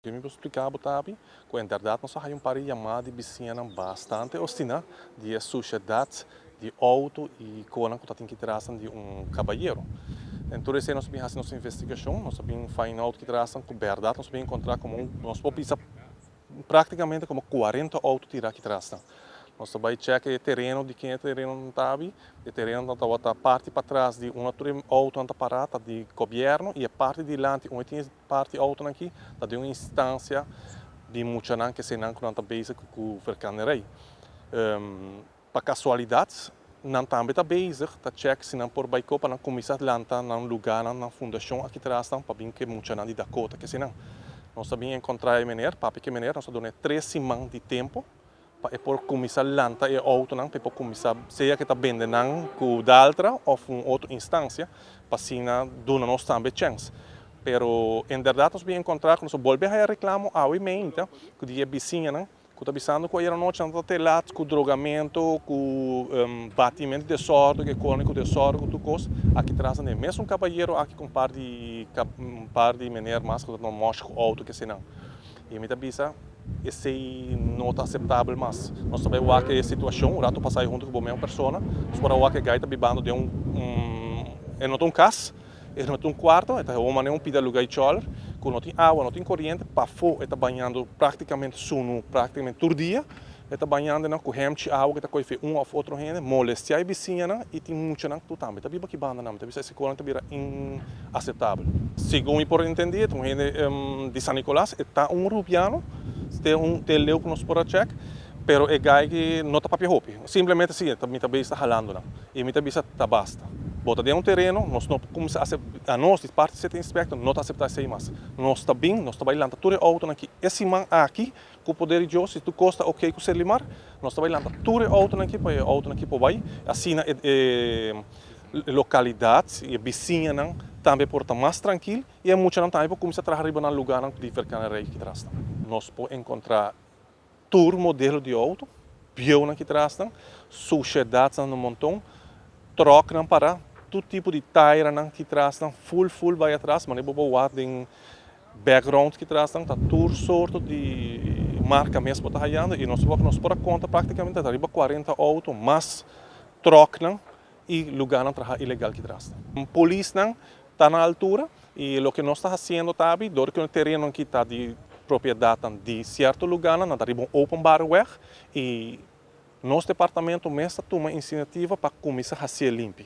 Eu me explicar tabi, com a verdade nós temos um par de chamadas de vizinhos bastante hostina de sociedade de auto e coisa que tem que trazer de cavalheiro. Então esse nós vamos fazer nossa investigação, nós vamos find out que trazem com verdade, nós vamos encontrar como nós podemos praticamente como 40 autos tirar que trazem. Nós vamos checar o terreno de quem é terreno não tabi, o terreno da outra parte para trás de uma auto anda parada de governo e a parte de diante, onde tem parte auto aqui, da de uma instância de muitas que se não conta base com o vercanerei. Para casualidades, não também está base, está check se não por baixo para não começar a lançar num lugar na fundação aqui atrás, para bem que muitas de Dakota que se não. Nós sabemos encontrar a maneira, para que maneira nós damos 3 semanas de tempo para por começar a lançar o auto não para começar seja que está vendendo com outra ou com outra instância para assim dar nós também chance. Pero em verdade nós vamos encontrar que nós voltamos a reclamo ao e-mail que dia vizinha não que está avisando que era noite não tem lá com drogamento com batimento de sorte que com desordem com tudo coisa aqui traz nem mesmo cavalheiro aqui com par de maneira mais que não mostra o auto que se não e me avisa esse não está aceitável mais nós sabemos que a situação o rato passar junto com a mesma pessoa nós para que gaita bibando de não casa não tem quarto então o homem não pide lugar de choler que não tem água não tem corrente para fora está banhando praticamente sono praticamente todo dia está banhando com remte água que está coife ou outro gente molestia a vizinha e tem muito não tu também está biba que banda não está bisa esse coisa está inaceitável segundo por entender um gente de San Nicolás está rubiano tem leu que nós por check pero é gai que não está papel roupa simplesmente assim também está ralando não e me também está basta bota de terreno nós não começamos a nós de parte de inspector não aceitar isso mais nós está bem nós está bailando tudo auto aqui esse man aqui com o poder de Deus se tu costa ok com o celular nós está bailando tudo auto aqui para auto aqui para vai assim na localidade e vizinha não também porta mais tranquilo e é muito não também para começar a trabalhar no lugar não de vercaneria que traz nós podemos encontrar todo modelo de auto biona que traz sociedades no montão troca para todo tipo de tire que traz full vai atrás mas não vou lá tem background que traz tá toda sorte de marca mesmo está raiando e nós por conta praticamente arriba 40 autos mas troca e lugar não trabalho ilegal que traz a polícia está na altura e o que nós está fazendo também dor que o terreno que está de propriedade de certo lugar não arriba open bar e nosso departamento mesmo toma iniciativa para começar a ser limpo